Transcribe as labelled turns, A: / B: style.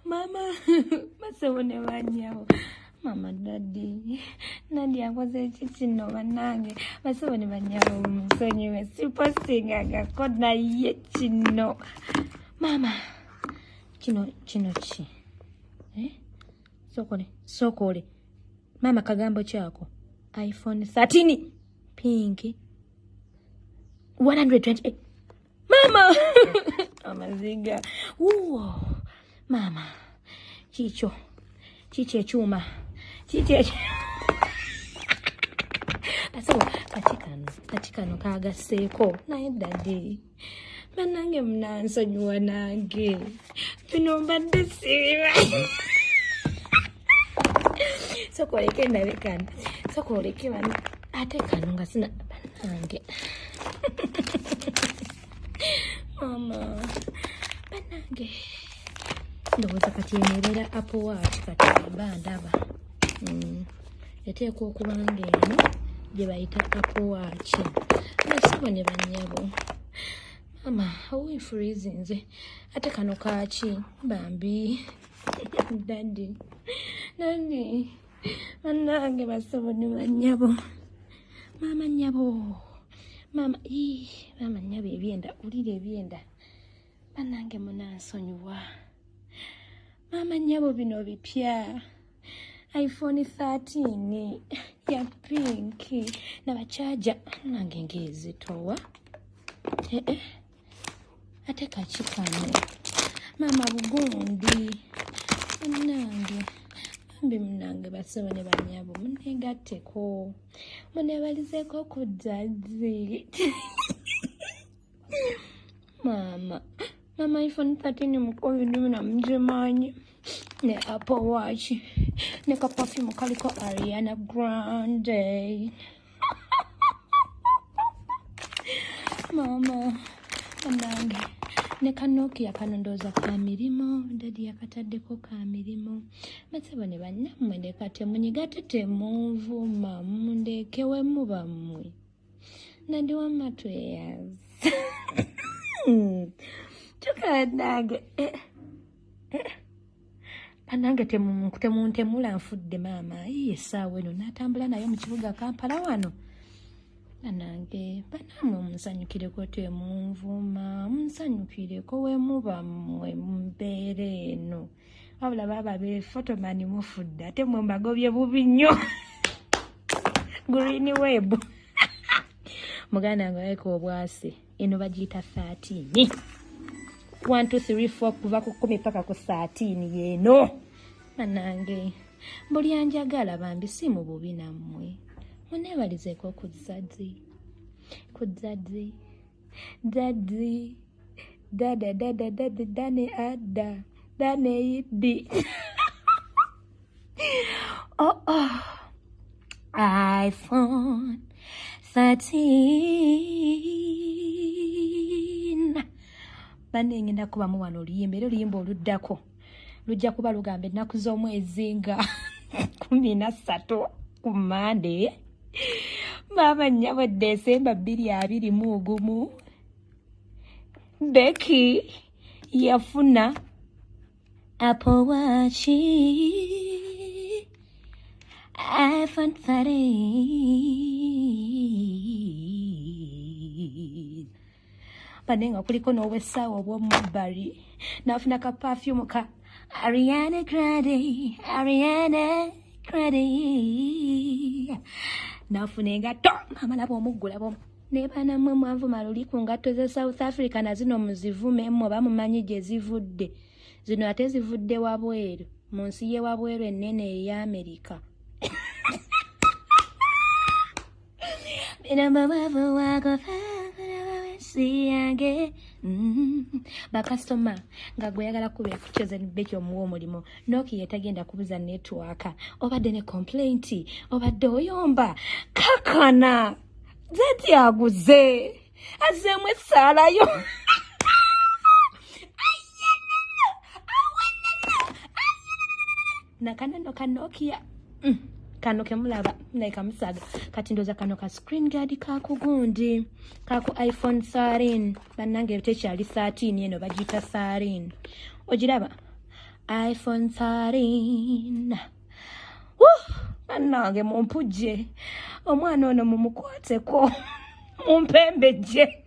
A: Mama, masewone banyawo. Mama daddy. Nandi akoze kino banange. Masewone banyawo musonyiwe. Siposingaga kona ye kino. Mama. Kino chi. Sokole. Mama kagambo chako. iPhone 13. Pink. 128. Mama. Amaziga. Mama. Chiche chuma. Paso katikano kaga seko. Naye daddy. Manange mnansonyiwa nange. Bino mbadde siriba. Sokoleke ndabekana. Sokoleke bano ate kano nga sina banange. Mama. Banange. Ndowooza kati eneerera Apple Watch kati bandaba. Eteekwa okuba ng'eno gye bayita Apple Watch. Nasibone bannyabo. Mama, awinfurizi nze. Ate kano kaaki bambi. Daddy. Banange basibone bannyabo. Mama nnyabo. Mama nnyabo ebyenda. Ulira ebyenda. Banange munansonyiwa. Mama nnyabo bino bipya. iPhone 13 ya pink. Nabachaja nange ngezitowa. Ate kachikano. Mama bugundi. Munange basibone bannyabo. Munegatteko. Munebalizeko ku daddy. Mama iPhone 13 mukovi na mjemanyi. Ne Apple Watch. Ne ka perfume kaliko Ariana Grande. Mama anange. Ne Nokia kanondoza ka mirimo. Daddy yakataddeko ka mirimo. Basibone bannammwe ndekate munyigatete munvuma mundekewe mubamwe. Nandi wamatweyaz. Tukanage. Banange temuntemula nfudde mama. Esaawa eno natambula nayo mu kibuga Kampala wano. Banange banamwe munsanyukireko temunvuma. Munsanyukireko we muba mmwe mbeere eno. Wabula baba be photomani mufudde ate mwe mbagobye bubi nnyo. Green web. Muganda nga yeko obwase. Eno bagiyita 13. 1, 2, 3, 4 kuva ku 10 paka ku 13 yeno. Banange buli anjagala bambi si mu bubi nammwe. Munebalizeko ku zadzi. Daddy. Dane ada. Dane idi. iPhone 13. Bane ngenda kuba mu wano oluyimba oluddako. Lujja kuba lugamba ennaku z'omwezi nga 13 ku Monday. Mama nnyabo December 2021. Becky yafuna Apple Watch iPhone 13. Banenga kuliko n'obwessaawa obw'omubbali. Nafuna ka perfume ka Ariana Grande. Nafuna engatto. Mama laba omuggula bomu. Ne banamwe mwanvuma luli ku ngatto ze South Africa na zino muzivume mmwe bamumanyi gye zivudde. Zino ate zivudde wabweru. Mu nsi ye wabweru ennene eya Amerika. Babavu wako siyange. Bakasitoma nga gweyagala kuba kucheza ni Becky omuwa omulimo. Nokia yetagenda kubuza network. Obadde ne complaint. Obadde oyomba. Kakana. Zeti aguze. Azemwe salayo. nakanono kanokia kano kemulaba naye kamusaga kati ndoza kano ka screen guard kakugundi kaku iPhone 13 banange tekyali 13 eno bagita 13 ogiraba iPhone 13 banange mumpuje omwana ono mumukwateko mumpembeje